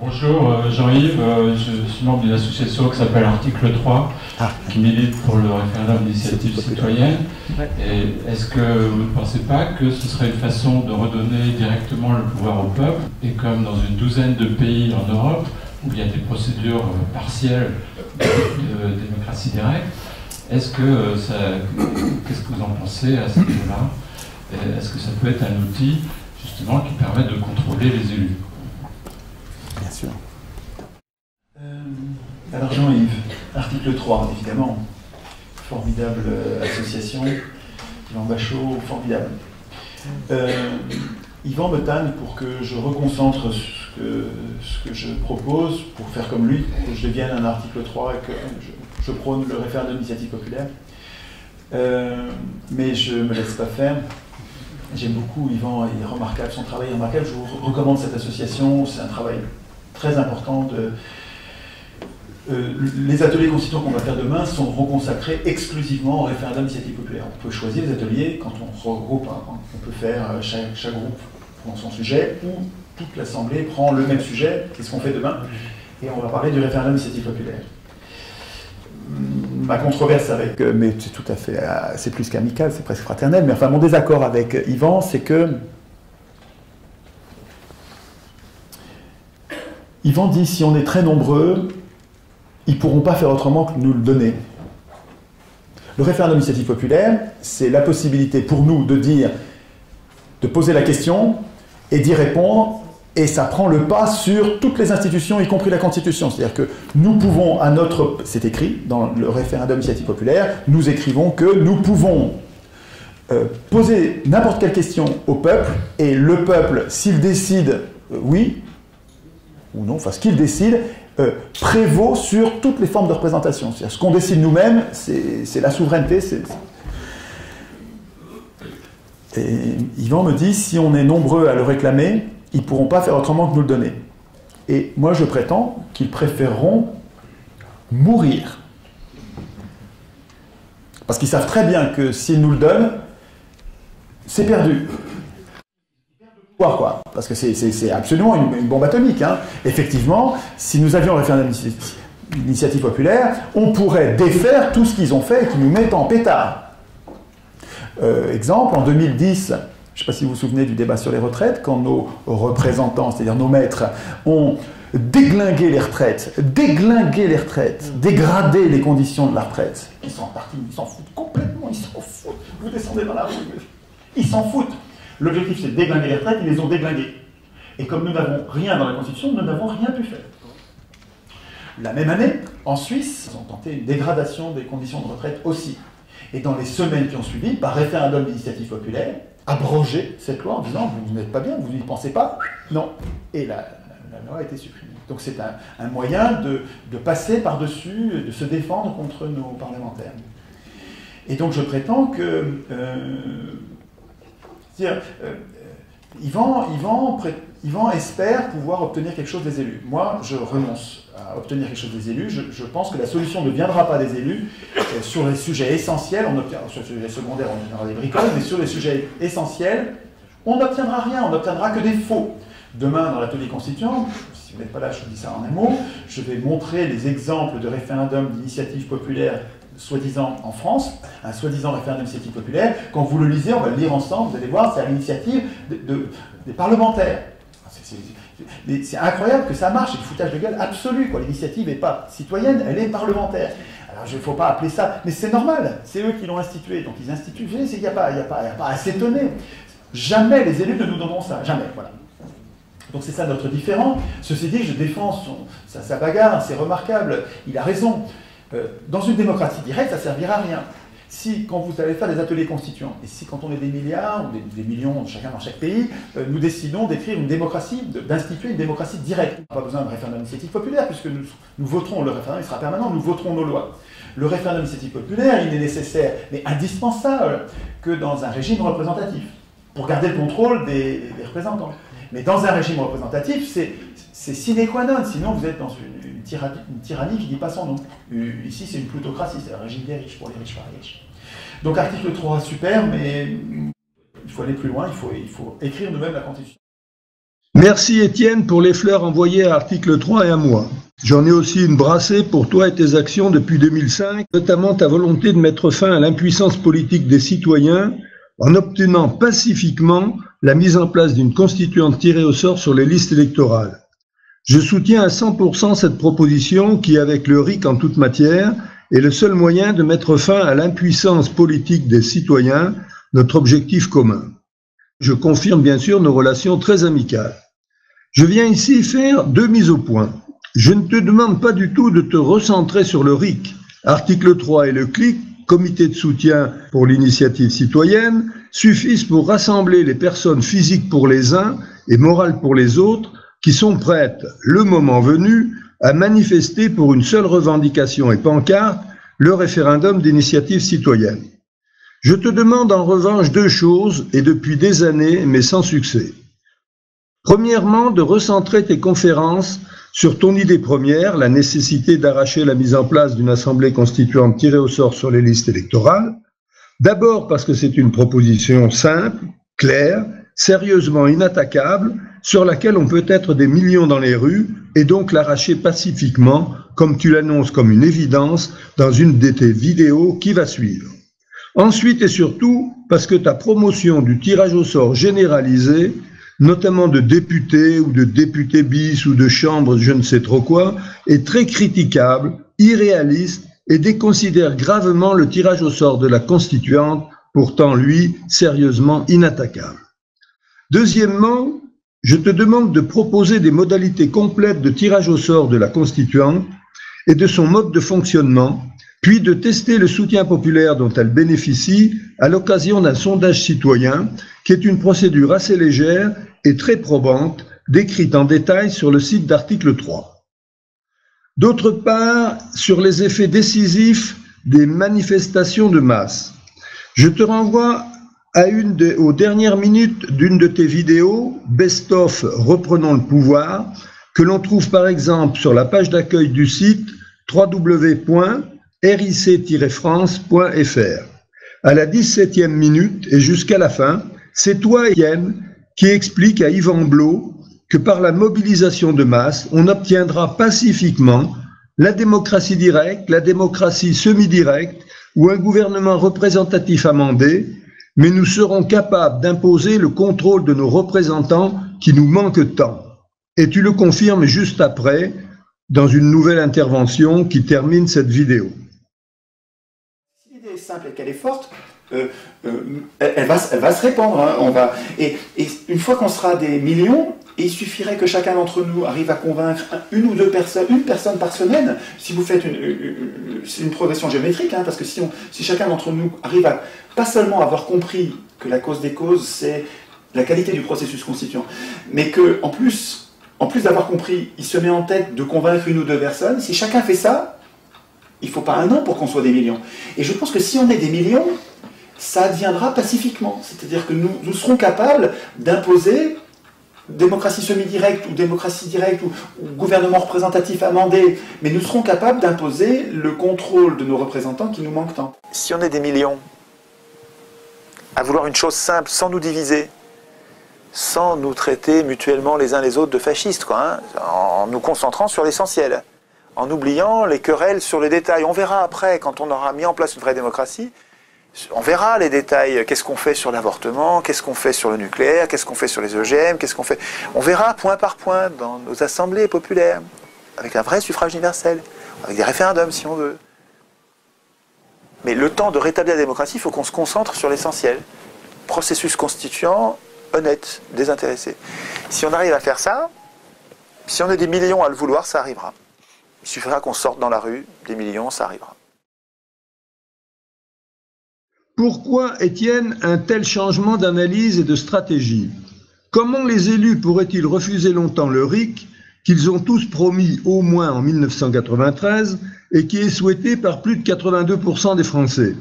Bonjour, Jean-Yves, je suis membre d'une association qui s'appelle Article 3, qui milite pour le référendum d'initiative citoyenne. Et est-ce que vous ne pensez pas que ce serait une façon de redonner directement le pouvoir au peuple, et comme dans une douzaine de pays en Europe, où il y a des procédures partielles de démocratie directe, est-ce que qu'est-ce que vous en pensez à ce niveau-là? Est-ce que ça peut être un outil, justement, qui permet de contrôler les élus? Bien sûr. Alors Jean-Yves, article 3, évidemment. Formidable association. Yvan Bachot, formidable. Yvan me tanne pour que je reconcentre ce que je propose, pour faire comme lui, que je devienne un article 3 et que je prône le référendum d'initiative populaire. Mais je ne me laisse pas faire. J'aime beaucoup Yvan, il est remarquable, son travail est remarquable. Je vous recommande cette association, c'est un travail très important. Les ateliers constituants qu'on va faire demain sont reconsacrés exclusivement au référendum d'initiative populaire. On peut choisir les ateliers quand on regroupe, on peut faire chaque groupe prend son sujet, ou toute l'Assemblée prend le même sujet, c'est ce qu'on fait demain, et on va parler du référendum d'initiative populaire. Ma controverse avec, mais c'est tout à fait, c'est plus qu'amical, c'est presque fraternel, mais enfin mon désaccord avec Yvan, c'est que Yvan dit si on est très nombreux, ils ne pourront pas faire autrement que nous le donner. Le référendum d'initiative populaire, c'est la possibilité pour nous de dire, de poser la question et d'y répondre, et ça prend le pas sur toutes les institutions, y compris la Constitution. C'est-à-dire que nous pouvons, à notre... C'est écrit dans le référendum d'initiative populaire, nous écrivons que nous pouvons poser n'importe quelle question au peuple, et le peuple, s'il décide oui ou non, enfin ce qu'il décide, prévaut sur toutes les formes de représentation. C'est-à-dire ce qu'on décide nous-mêmes, c'est la souveraineté. Et Yvan me dit, si on est nombreux à le réclamer, ils ne pourront pas faire autrement que nous le donner. Et moi, je prétends qu'ils préféreront mourir. Parce qu'ils savent très bien que s'ils nous le donnent, c'est perdu. Quoi. Parce que c'est absolument une bombe atomique. Hein. Effectivement, si nous avions un référendum d'initiative populaire, on pourrait défaire tout ce qu'ils ont fait et qui nous mettent en pétard. Exemple, en 2010, je ne sais pas si vous vous souvenez du débat sur les retraites, quand nos représentants, c'est-à-dire nos maîtres, ont déglingué les retraites, dégradé les conditions de la retraite. Ils sont partis, ils s'en foutent complètement, ils s'en foutent. Vous descendez dans la rue, ils s'en foutent. L'objectif, c'est de déglinguer les retraites, ils les ont déglinguées. Et comme nous n'avons rien dans la Constitution, nous n'avons rien pu faire. La même année, en Suisse, ils ont tenté une dégradation des conditions de retraite aussi. Et dans les semaines qui ont suivi, par référendum d'initiative populaire, abroger cette loi en disant « vous n'êtes pas bien, vous n'y pensez pas ?» Non. Et la loi a été supprimée. Donc c'est un moyen de passer par-dessus, de se défendre contre nos parlementaires. Et donc je prétends que... Yvan espère pouvoir obtenir quelque chose des élus. Moi, je renonce à obtenir quelque chose des élus. Je pense que la solution ne viendra pas des élus. Sur les sujets essentiels, sur les sujets secondaires, on obtiendra des bricoles, mais sur les sujets essentiels, on n'obtiendra rien, on n'obtiendra que des faux. Demain, dans l'atelier constituant, si vous n'êtes pas là, je vous dis ça en un mot, je vais montrer les exemples de référendums d'initiative populaire soi-disant en France, un soi-disant référendum d'initiative populaire. Quand vous le lisez, on va le lire ensemble, vous allez voir, c'est à l'initiative des parlementaires. C'est incroyable que ça marche, c'est le foutage de gueule absolu. L'initiative n'est pas citoyenne, elle est parlementaire. Alors il ne faut pas appeler ça, mais c'est normal, c'est eux qui l'ont institué, donc ils instituent, il n'y a pas à s'étonner. Jamais les élus ne nous donneront ça, jamais, voilà. Donc c'est ça notre différent. Ceci dit, je défends sa bagarre, c'est remarquable, il a raison. Dans une démocratie directe, ça ne servira à rien. Si, quand vous allez faire des ateliers constituants, et si quand on est des milliards, ou des millions, chacun dans chaque pays, nous décidons d'écrire une démocratie, d'instituer une démocratie directe. On n'a pas besoin de référendum d'initiative populaire, puisque nous voterons, le référendum il sera permanent, nous voterons nos lois. Le référendum d'initiative populaire, il n'est nécessaire, mais indispensable, que dans un régime représentatif, pour garder le contrôle des représentants. Mais dans un régime représentatif, c'est sine qua non, sinon vous êtes dans une tyrannie qui ne dit pas son nom. Ici, c'est une plutocratie, c'est un régime des riches, pour les riches par les riches. Donc article 3, super, mais il faut aller plus loin, il faut écrire nous-mêmes la Constitution. Merci Étienne pour les fleurs envoyées à Article 3 et à moi. J'en ai aussi une brassée pour toi et tes actions depuis 2005, notamment ta volonté de mettre fin à l'impuissance politique des citoyens en obtenant pacifiquement la mise en place d'une constituante tirée au sort sur les listes électorales. Je soutiens à 100% cette proposition qui, avec le RIC en toute matière, est le seul moyen de mettre fin à l'impuissance politique des citoyens, notre objectif commun. Je confirme bien sûr nos relations très amicales. Je viens ici faire 2 mises au point. Je ne te demande pas du tout de te recentrer sur le RIC. Article 3 et le CLIC, Comité de soutien pour l'initiative citoyenne, suffisent pour rassembler les personnes physiques pour les uns et morales pour les autres qui sont prêtes, le moment venu, à manifester pour une seule revendication et pancarte, le référendum d'initiative citoyenne. Je te demande en revanche 2 choses, et depuis des années, mais sans succès. Premièrement, de recentrer tes conférences sur ton idée première, la nécessité d'arracher la mise en place d'une assemblée constituante tirée au sort sur les listes électorales. D'abord parce que c'est une proposition simple, claire, sérieusement inattaquable, sur laquelle on peut être des millions dans les rues et donc l'arracher pacifiquement, comme tu l'annonces comme une évidence dans une de tes vidéos qui va suivre. Ensuite et surtout, parce que ta promotion du tirage au sort généralisé, notamment de députés ou de députés bis ou de chambres, je ne sais trop quoi, est très critiquable, irréaliste et déconsidère gravement le tirage au sort de la constituante, pourtant lui, sérieusement inattaquable. Deuxièmement, je te demande de proposer des modalités complètes de tirage au sort de la constituante et de son mode de fonctionnement, puis de tester le soutien populaire dont elle bénéficie à l'occasion d'un sondage citoyen, qui est une procédure assez légère et très probante, décrite en détail sur le site d'Article 3. D'autre part, sur les effets décisifs des manifestations de masse, je te renvoie aux dernières minutes d'une de tes vidéos, Best of Reprenons le pouvoir, que l'on trouve par exemple sur la page d'accueil du site www.ric-france.fr. À la 17e minute et jusqu'à la fin, c'est toi, Étienne, qui explique à Yvan Blot que par la mobilisation de masse, on obtiendra pacifiquement la démocratie directe, la démocratie semi-directe ou un gouvernement représentatif amendé, mais nous serons capables d'imposer le contrôle de nos représentants qui nous manquent tant. Et tu le confirmes juste après, dans une nouvelle intervention qui termine cette vidéo. Si l'idée est simple et qu'elle est forte, elle va se répandre. Hein, et une fois qu'on sera des millions, il suffirait que chacun d'entre nous arrive à convaincre une personne par semaine. Si vous faites c'est une progression géométrique, hein, parce que si chacun d'entre nous arrive à pas seulement avoir compris que la cause des causes, c'est la qualité du processus constituant, mais que en plus d'avoir compris, il se met en tête de convaincre 1 ou 2 personnes, si chacun fait ça, il ne faut pas 1 an pour qu'on soit des millions. Et je pense que si on est des millions, ça adviendra pacifiquement. C'est-à-dire que nous serons capables d'imposer démocratie semi-directe ou démocratie directe ou gouvernement représentatif amendé, mais nous serons capables d'imposer le contrôle de nos représentants qui nous manquent tant. Si on est des millions à vouloir une chose simple, sans nous diviser, sans nous traiter mutuellement les uns les autres de fascistes, quoi, hein, en nous concentrant sur l'essentiel, en oubliant les querelles sur les détails. On verra après, quand on aura mis en place une vraie démocratie, on verra les détails, qu'est-ce qu'on fait sur l'avortement, qu'est-ce qu'on fait sur le nucléaire, qu'est-ce qu'on fait sur les OGM, qu'est-ce qu'on fait... On verra point par point dans nos assemblées populaires, avec un vrai suffrage universel, avec des référendums si on veut. Mais le temps de rétablir la démocratie, il faut qu'on se concentre sur l'essentiel. Processus constituant, honnête, désintéressé. Si on arrive à faire ça, si on est des millions à le vouloir, ça arrivera. Il suffira qu'on sorte dans la rue, des millions, ça arrivera. Pourquoi, Étienne, un tel changement d'analyse et de stratégie? Comment les élus pourraient-ils refuser longtemps le RIC, qu'ils ont tous promis au moins en 1993 et qui est souhaité par plus de 82% des Français?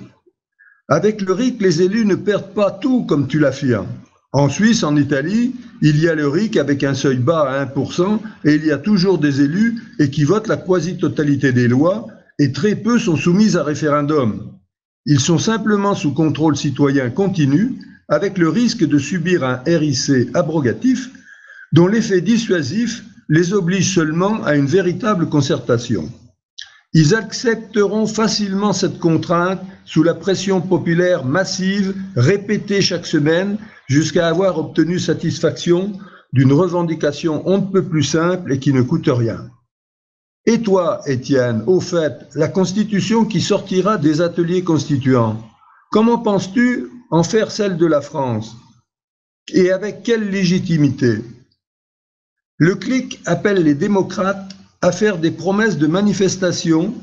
Avec le RIC, les élus ne perdent pas tout, comme tu l'affirmes. En Suisse, en Italie, il y a le RIC avec un seuil bas à 1% et il y a toujours des élus et qui votent la quasi-totalité des lois et très peu sont soumis à référendum. Ils sont simplement sous contrôle citoyen continu avec le risque de subir un RIC abrogatif dont l'effet dissuasif les oblige seulement à une véritable concertation. Ils accepteront facilement cette contrainte sous la pression populaire massive, répétée chaque semaine, jusqu'à avoir obtenu satisfaction d'une revendication on ne peut plus simple et qui ne coûte rien. Et toi, Étienne, au fait, la Constitution qui sortira des ateliers constituants, comment penses-tu en faire celle de la France? Et avec quelle légitimité? Le CLIC appelle les démocrates à faire des promesses de manifestation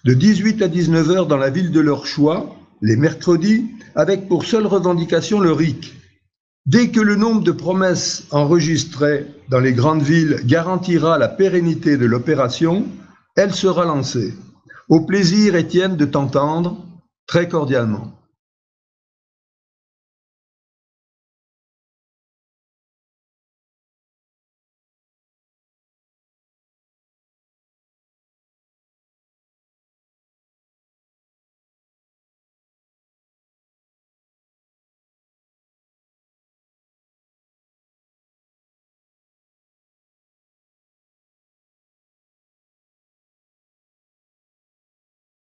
de 18 à 19 heures dans la ville de leur choix, les mercredis, avec pour seule revendication le RIC. Dès que le nombre de promesses enregistrées dans les grandes villes garantira la pérennité de l'opération, elle sera lancée. Au plaisir, Étienne, de t'entendre très cordialement.